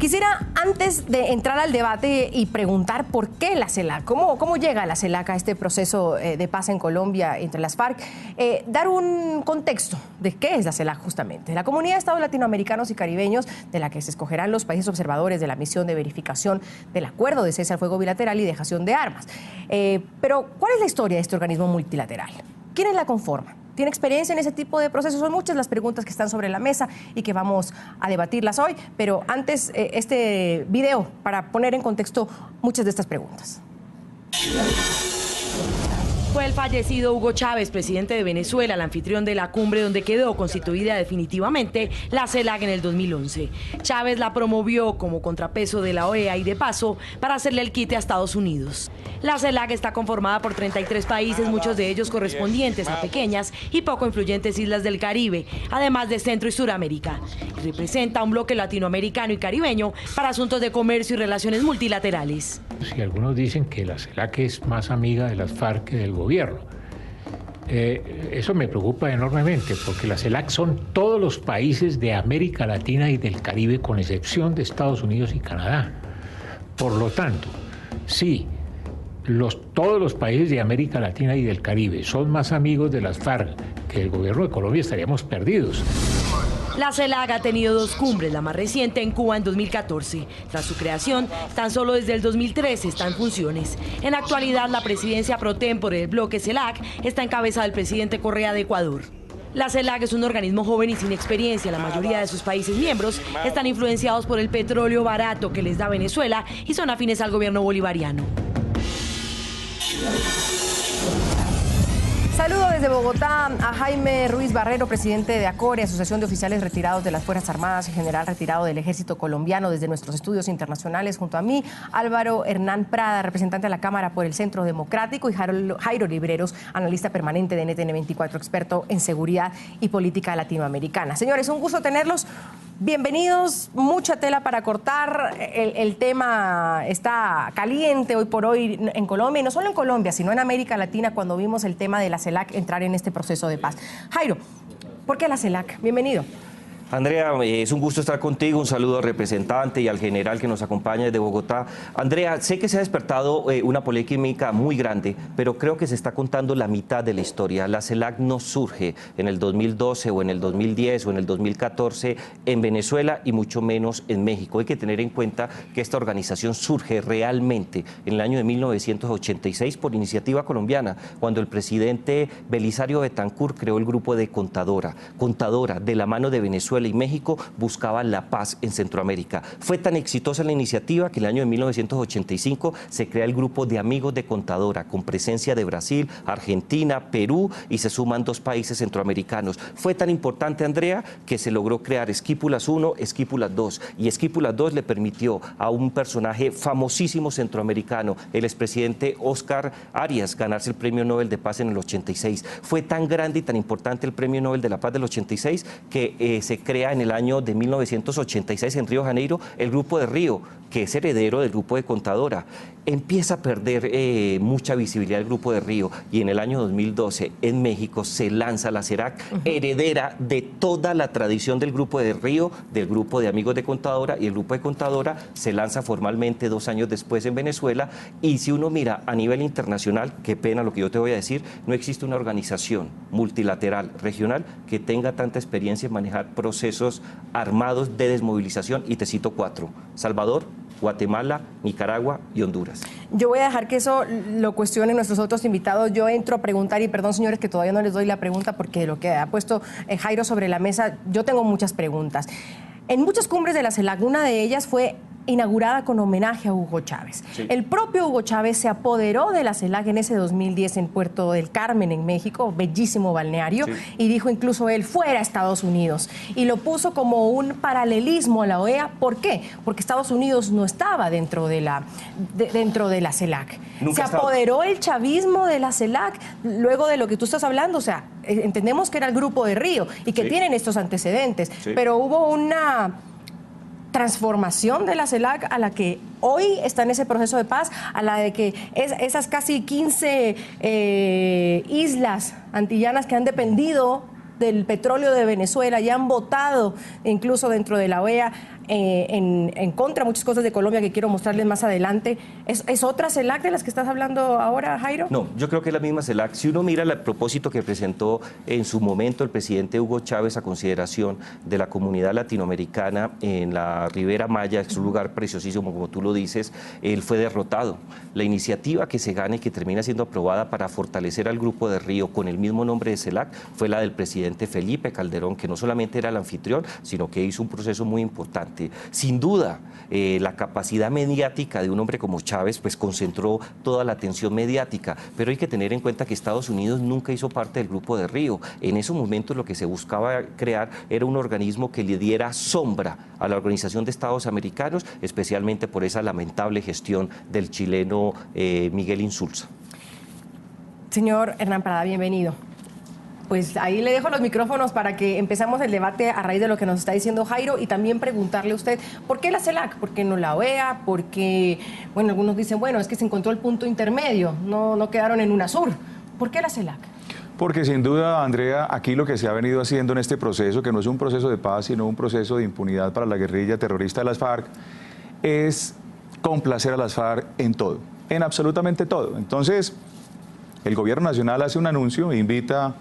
Quisiera, antes de entrar al debate y preguntar por qué la CELAC, cómo llega la CELAC a este proceso de paz en Colombia entre las FARC, dar un contexto de qué es la CELAC justamente. La Comunidad de Estados Latinoamericanos y Caribeños, de la que se escogerán los países observadores de la misión de verificación del acuerdo de cese al fuego bilateral y dejación de armas. Pero, ¿cuál es la historia de este organismo multilateral? ¿Quiénes la conforman? ¿Tiene experiencia en ese tipo de procesos? Son muchas las preguntas que están sobre la mesa y que vamos a debatirlas hoy, pero antes este video para poner en contexto muchas de estas preguntas. Fue el fallecido Hugo Chávez, presidente de Venezuela, el anfitrión de la cumbre donde quedó constituida definitivamente la CELAC en el 2011. Chávez la promovió como contrapeso de la OEA y de paso para hacerle el quite a Estados Unidos. La CELAC está conformada por 33 países, muchos de ellos correspondientes a pequeñas y poco influyentes islas del Caribe, además de Centro y Suramérica. Y representa un bloque latinoamericano y caribeño para asuntos de comercio y relaciones multilaterales. Si algunos dicen que la CELAC es más amiga de las FARC que del gobierno. Eso me preocupa enormemente, porque la CELAC son todos los países de América Latina y del Caribe, con excepción de Estados Unidos y Canadá. Por lo tanto, sí, todos los países de América Latina y del Caribe son más amigos de las FARC que el gobierno de Colombia, estaríamos perdidos. La CELAC ha tenido dos cumbres, la más reciente en Cuba en 2014. Tras su creación, tan solo desde el 2013 está en funciones. En la actualidad, la presidencia pro tempore del bloque CELAC está en cabeza del presidente Correa de Ecuador. La CELAC es un organismo joven y sin experiencia. La mayoría de sus países miembros están influenciados por el petróleo barato que les da Venezuela y son afines al gobierno bolivariano. Saludo desde Bogotá a Jaime Ruiz Barrero, presidente de ACORE, Asociación de Oficiales Retirados de las Fuerzas Armadas y general retirado del Ejército Colombiano, desde nuestros estudios internacionales. Junto a mí, Álvaro Hernán Prada, representante de la Cámara por el Centro Democrático, y Jairo Libreros, analista permanente de NTN 24, experto en seguridad y política latinoamericana. Señores, un gusto tenerlos. Bienvenidos, mucha tela para cortar. El tema está caliente hoy por hoy en Colombia, y no solo en Colombia, sino en América Latina, cuando vimos el tema de la CELAC entrar en este proceso de paz. Jairo, ¿por qué la CELAC? Bienvenido. Andrea, es un gusto estar contigo, un saludo al representante y al general que nos acompaña desde Bogotá. Andrea, sé que se ha despertado una polémica muy grande, pero creo que se está contando la mitad de la historia. La CELAC no surge en el 2012 o en el 2010 o en el 2014 en Venezuela y mucho menos en México. Hay que tener en cuenta que esta organización surge realmente en el año de 1986 por iniciativa colombiana, cuando el presidente Belisario Betancur creó el grupo de Contadora. Contadora, de la mano de Venezuela y México, buscaba la paz en Centroamérica. Fue tan exitosa la iniciativa que en el año de 1985 se crea el grupo de Amigos de Contadora, con presencia de Brasil, Argentina, Perú, y se suman dos países centroamericanos. Fue tan importante, Andrea, que se logró crear Esquípulas 1, Esquípulas 2, y Esquípulas 2 le permitió a un personaje famosísimo centroamericano, el expresidente Oscar Arias, ganarse el Premio Nobel de Paz en el 86. Fue tan grande y tan importante el Premio Nobel de la Paz del 86 que se crea en el año de 1986 en Río de Janeiro el Grupo de Río, que es heredero del Grupo de Contadora. Empieza a perder mucha visibilidad el Grupo de Río, y en el año 2012 en México se lanza la CELAC, heredera de toda la tradición del Grupo de Río, del Grupo de Amigos de Contadora, y el Grupo de Contadora se lanza formalmente 2 años después en Venezuela. Y si uno mira a nivel internacional, qué pena lo que yo te voy a decir, no existe una organización multilateral regional que tenga tanta experiencia en manejar procesos armados de desmovilización, y te cito 4: Salvador, Guatemala, Nicaragua y Honduras. Yo voy a dejar que eso lo cuestionen nuestros otros invitados. Yo entro a preguntar, y perdón, señores, que todavía no les doy la pregunta, porque lo que ha puesto Jairo sobre la mesa, yo tengo muchas preguntas. En muchas cumbres de la CELAC, una de ellas fue inaugurada con homenaje a Hugo Chávez. Sí. El propio Hugo Chávez se apoderó de la CELAC en ese 2010 en Puerto del Carmen, en México, bellísimo balneario, sí, y dijo incluso él, fuera Estados Unidos, y lo puso como un paralelismo a la OEA. ¿Por qué? Porque Estados Unidos no estaba dentro de la CELAC. Se apoderó el chavismo de la CELAC luego de lo que tú estás hablando. O sea, entendemos que era el Grupo de Río y que sí, tienen estos antecedentes, sí, pero hubo una transformación de la CELAC a la que hoy está en ese proceso de paz, a la de que esas casi 15 islas antillanas que han dependido del petróleo de Venezuela y han votado incluso dentro de la OEA, en contra de muchas cosas de Colombia que quiero mostrarles más adelante. ¿Es otra CELAC de las que estás hablando ahora, Jairo? No, yo creo que es la misma CELAC. Si uno mira el propósito que presentó en su momento el presidente Hugo Chávez a consideración de la comunidad latinoamericana en la Ribera Maya, es un lugar preciosísimo, como tú lo dices, él fue derrotado. La iniciativa que se gane y que termina siendo aprobada para fortalecer al Grupo de Río con el mismo nombre de CELAC fue la del presidente Felipe Calderón, que no solamente era el anfitrión, sino que hizo un proceso muy importante. Sin duda, la capacidad mediática de un hombre como Chávez pues concentró toda la atención mediática, pero hay que tener en cuenta que Estados Unidos nunca hizo parte del Grupo de Río. En esos momentos lo que se buscaba crear era un organismo que le diera sombra a la Organización de Estados Americanos, especialmente por esa lamentable gestión del chileno Miguel Insulza. Señor Hernán Parada, bienvenido. Pues ahí le dejo los micrófonos para que empezamos el debate a raíz de lo que nos está diciendo Jairo y también preguntarle a usted, ¿por qué la CELAC? ¿Por qué no la OEA? Porque, bueno, algunos dicen, bueno, es que se encontró el punto intermedio, no quedaron en UNASUR. ¿Por qué la CELAC? Porque sin duda, Andrea, aquí lo que se ha venido haciendo en este proceso, que no es un proceso de paz, sino un proceso de impunidad para la guerrilla terrorista de las FARC, es complacer a las FARC en todo, en absolutamente todo. Entonces, el gobierno nacional hace un anuncio e invita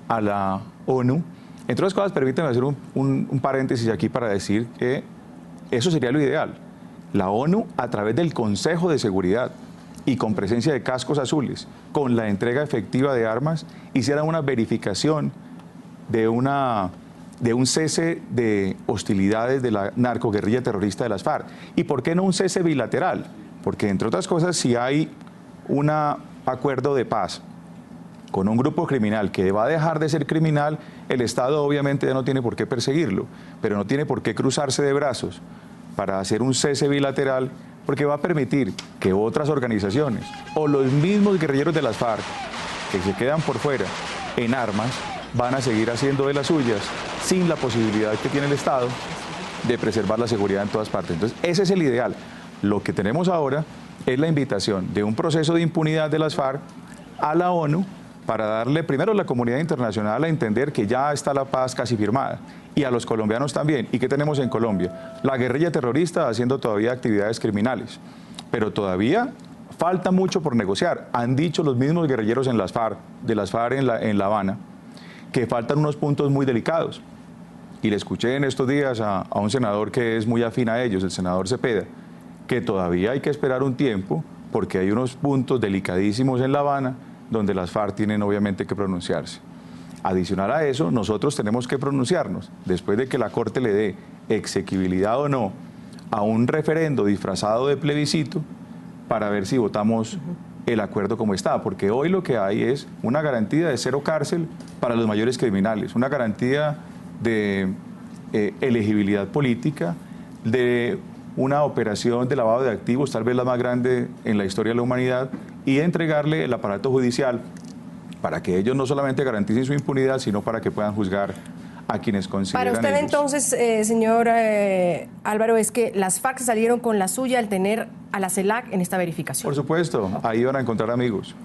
a la ONU. Entre otras cosas, permítanme hacer un paréntesis aquí para decir que eso sería lo ideal. La ONU, a través del Consejo de Seguridad y con presencia de cascos azules, con la entrega efectiva de armas, hiciera una verificación de un cese de hostilidades de la narcoguerrilla terrorista de las FARC. ¿Y por qué no un cese bilateral? Porque, entre otras cosas, si hay un acuerdo de paz con un grupo criminal que va a dejar de ser criminal, el Estado obviamente ya no tiene por qué perseguirlo, pero no tiene por qué cruzarse de brazos para hacer un cese bilateral, porque va a permitir que otras organizaciones o los mismos guerrilleros de las FARC que se quedan por fuera en armas van a seguir haciendo de las suyas sin la posibilidad que tiene el Estado de preservar la seguridad en todas partes. Entonces, ese es el ideal. Lo que tenemos ahora es la invitación de un proceso de impunidad de las FARC a la ONU para darle primero a la comunidad internacional a entender que ya está la paz casi firmada, y a los colombianos también. ¿Y qué tenemos en Colombia? La guerrilla terrorista haciendo todavía actividades criminales, pero todavía falta mucho por negociar. Han dicho los mismos guerrilleros de las FARC en La Habana, que faltan unos puntos muy delicados. Y le escuché en estos días a un senador que es muy afín a ellos, el senador Cepeda, que todavía hay que esperar un tiempo porque hay unos puntos delicadísimos en La Habana donde las FARC tienen obviamente que pronunciarse. Adicional a eso, nosotros tenemos que pronunciarnos, después de que la Corte le dé exequibilidad o no a un referendo disfrazado de plebiscito, para ver si votamos el acuerdo como está, porque hoy lo que hay es una garantía de 0 cárcel para los mayores criminales, una garantía de elegibilidad política, de una operación de lavado de activos, tal vez la más grande en la historia de la humanidad, y entregarle el aparato judicial para que ellos no solamente garanticen su impunidad, sino para que puedan juzgar a quienes consideran. Para usted ellos. entonces, señor Álvaro, es que las FARC salieron con la suya al tener a la CELAC en esta verificación. Por supuesto, ahí van a encontrar amigos.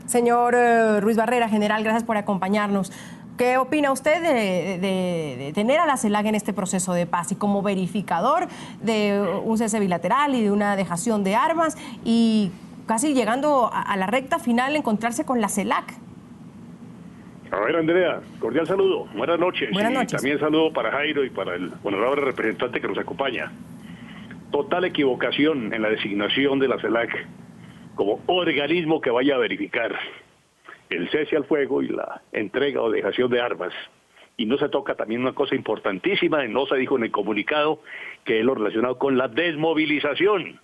Señor Ruiz Barrera, general, gracias por acompañarnos. ¿Qué opina usted de tener a la CELAC en este proceso de paz y como verificador de un cese bilateral y de una dejación de armas y casi llegando a la recta final encontrarse con la CELAC? A ver, Andrea, cordial saludo, buenas noches. Buenas noches. Y también saludo para Jairo y para el honorable representante que nos acompaña. Total equivocación en la designación de la CELAC como organismo que vaya a verificar el cese al fuego y la entrega o dejación de armas. Y no se toca también una cosa importantísima, no se dijo en el comunicado, que es lo relacionado con la desmovilización.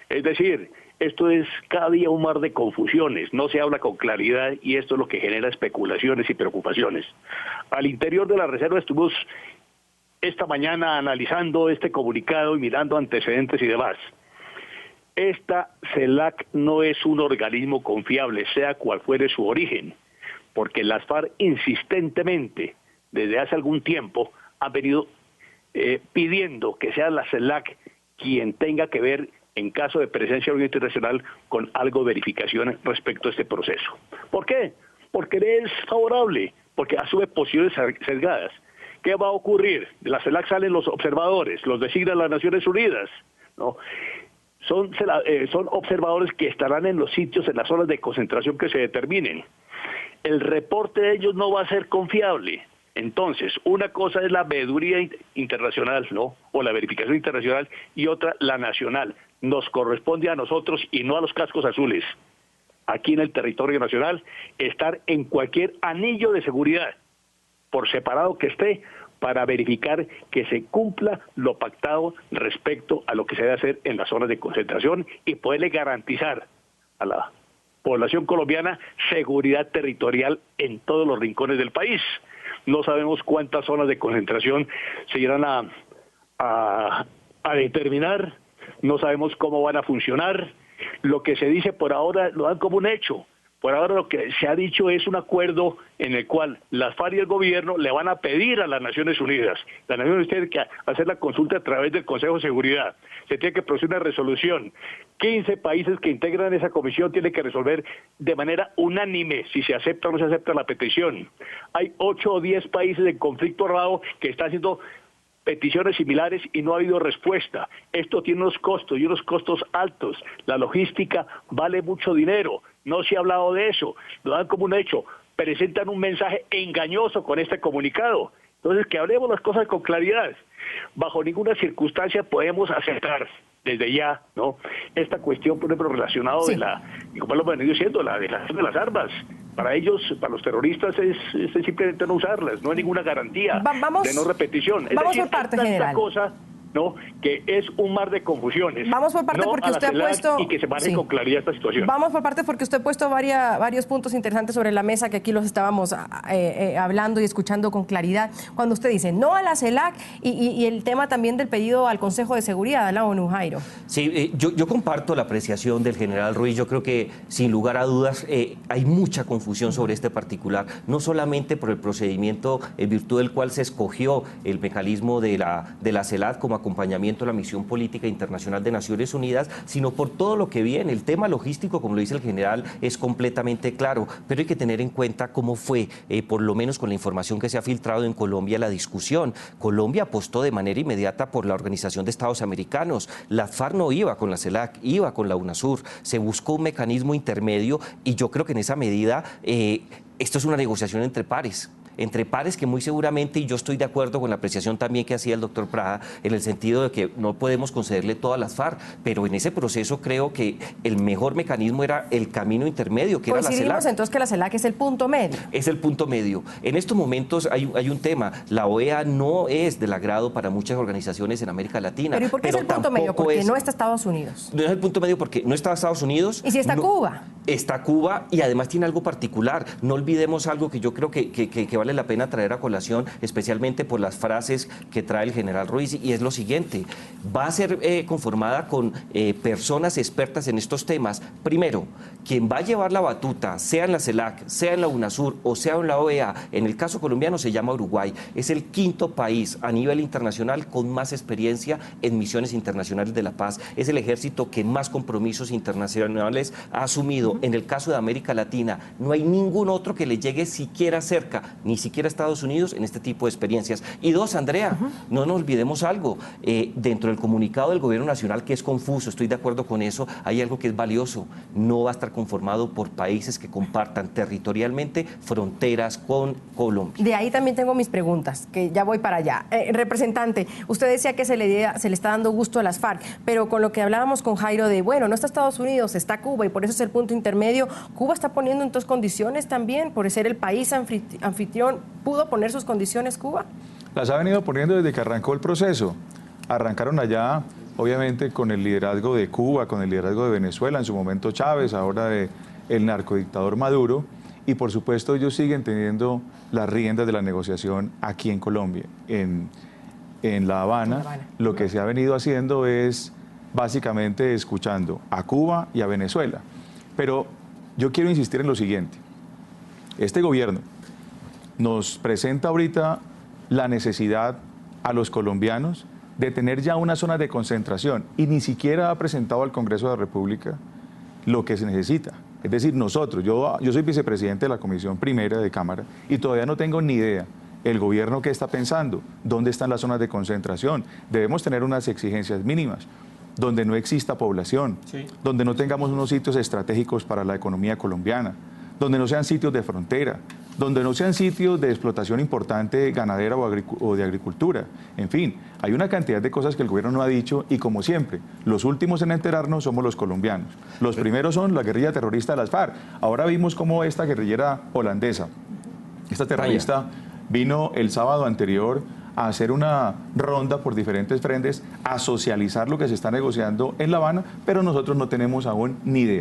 Es decir, esto es cada día un mar de confusiones, no se habla con claridad y esto es lo que genera especulaciones y preocupaciones. Al interior de la reserva estuvimos esta mañana analizando este comunicado y mirando antecedentes y demás. Esta CELAC no es un organismo confiable, sea cual fuere su origen, porque las FARC insistentemente, desde hace algún tiempo, han venido pidiendo que sea la CELAC quien tenga que ver, en caso de presencia internacional, con algo de verificación respecto a este proceso. ¿Por qué? Porque es favorable, porque asume posiciones sesgadas. ¿Qué va a ocurrir? De la CELAC salen los observadores, los designan las Naciones Unidas, ¿no? Son observadores que estarán en los sitios, en las zonas de concentración que se determinen. El reporte de ellos no va a ser confiable. Entonces, una cosa es la veeduría internacional, ¿no? O la verificación internacional, y otra la nacional. Nos corresponde a nosotros y no a los cascos azules, aquí en el territorio nacional, estar en cualquier anillo de seguridad, por separado que esté, para verificar que se cumpla lo pactado respecto a lo que se debe hacer en las zonas de concentración y poderle garantizar a la población colombiana seguridad territorial en todos los rincones del país. No sabemos cuántas zonas de concentración se irán a determinar, no sabemos cómo van a funcionar. Lo que se dice por ahora lo dan como un hecho. Por ahora lo que se ha dicho es un acuerdo en el cual las FARC y el gobierno le van a pedir a las Naciones Unidas. Las Naciones Unidas tienen que hacer la consulta a través del Consejo de Seguridad. Se tiene que producir una resolución. 15 países que integran esa comisión tienen que resolver de manera unánime si se acepta o no se acepta la petición. Hay 8 o 10 países en conflicto armado que están haciendo peticiones similares y no ha habido respuesta. Esto tiene unos costos y unos costos altos. La logística vale mucho dinero. No se ha hablado de eso. Lo dan como un hecho. Presentan un mensaje engañoso con este comunicado. Entonces, que hablemos las cosas con claridad. Bajo ninguna circunstancia podemos aceptar desde ya, ¿no?, esta cuestión, por ejemplo, relacionado de la, y como lo han venido diciendo, la de las armas. Para ellos, para los terroristas, es simplemente no usarlas, no hay ninguna garantía de no repetición. Es vamos decir, por parte, hay tanta general. cosa, ¿no?, que es un mar de confusiones. Vamos por parte, no porque a la usted ha CELAC, puesto... y que se maneje con claridad esta situación. Vamos por parte, porque usted ha puesto varios puntos interesantes sobre la mesa que aquí los estábamos hablando y escuchando con claridad. Cuando usted dice no a la CELAC y el tema también del pedido al Consejo de Seguridad de la ONU, Jairo. Sí, yo comparto la apreciación del general Ruiz. Yo creo que, sin lugar a dudas, hay mucha confusión sobre este particular, no solamente por el procedimiento en virtud del cual se escogió el mecanismo de la CELAC como acompañamiento a la misión política internacional de Naciones Unidas, sino por todo lo que viene. El tema logístico, como lo dice el general, es completamente claro, pero hay que tener en cuenta cómo fue, por lo menos con la información que se ha filtrado en Colombia, la discusión. Colombia apostó de manera inmediata por la Organización de Estados Americanos. La FARC no iba con la CELAC, iba con la UNASUR. Se buscó un mecanismo intermedio y yo creo que en esa medida esto es una negociación entre pares que muy seguramente, y yo estoy de acuerdo con la apreciación también que hacía el doctor Prada, en el sentido de que no podemos concederle todas las FARC, pero en ese proceso creo que el mejor mecanismo era el camino intermedio, que era la CELAC. Entonces que la CELAC es el punto medio. Es el punto medio. En estos momentos hay un tema. La OEA no es del agrado para muchas organizaciones en América Latina. ¿Pero y por qué es el punto medio? Porque no está Estados Unidos. No es el punto medio porque no está Estados Unidos. ¿Y si está Cuba? Está Cuba y además tiene algo particular. No olvidemos algo que yo creo que vale la pena traer a colación, especialmente por las frases que trae el general Ruiz, y es lo siguiente: va a ser conformada con personas expertas en estos temas. Primero, quien va a llevar la batuta, sea en la CELAC, sea en la UNASUR o sea en la OEA, en el caso colombiano se llama Uruguay, es el quinto país a nivel internacional con más experiencia en misiones internacionales de la paz, es el ejército que más compromisos internacionales ha asumido. En el caso de América Latina, no hay ningún otro que le llegue siquiera cerca, ni siquiera Estados Unidos, en este tipo de experiencias. Y dos, Andrea, no nos olvidemos algo, dentro del comunicado del Gobierno Nacional, que es confuso, estoy de acuerdo con eso, hay algo que es valioso: no va a estar conformado por países que compartan territorialmente fronteras con Colombia. De ahí también tengo mis preguntas, que ya voy para allá. Representante, usted decía que se le está dando gusto a las FARC, pero con lo que hablábamos con Jairo de, bueno, no está Estados Unidos, está Cuba, y por eso es el punto intermedio. ¿Cuba está poniendo entonces condiciones también por ser el país anfitrión? ¿Pudo poner sus condiciones Cuba? Las ha venido poniendo desde que arrancó el proceso. Arrancaron allá, obviamente, con el liderazgo de Cuba, con el liderazgo de Venezuela, en su momento Chávez, ahora de el narcodictador Maduro, y por supuesto ellos siguen teniendo las riendas de la negociación aquí en Colombia. En La Habana, lo que se ha venido haciendo es básicamente escuchando a Cuba y a Venezuela. Pero yo quiero insistir en lo siguiente: este gobierno nos presenta ahorita la necesidad a los colombianos de tener ya una zona de concentración y ni siquiera ha presentado al Congreso de la República lo que se necesita. Es decir, nosotros, yo soy vicepresidente de la Comisión Primera de Cámara y todavía no tengo ni idea ¿El gobierno qué está pensando? ¿Dónde están las zonas de concentración? Debemos tener unas exigencias mínimas, donde no exista población, donde no tengamos unos sitios estratégicos para la economía colombiana, donde no sean sitios de frontera, donde no sean sitios de explotación importante ganadera o de agricultura. En fin, hay una cantidad de cosas que el gobierno no ha dicho y, como siempre, los últimos en enterarnos somos los colombianos. Los primeros son la guerrilla terrorista de las FARC. Ahora vimos cómo esta guerrillera holandesa, esta terrorista, vino el sábado anterior a hacer una ronda por diferentes frentes, a socializar lo que se está negociando en La Habana, pero nosotros no tenemos aún ni idea.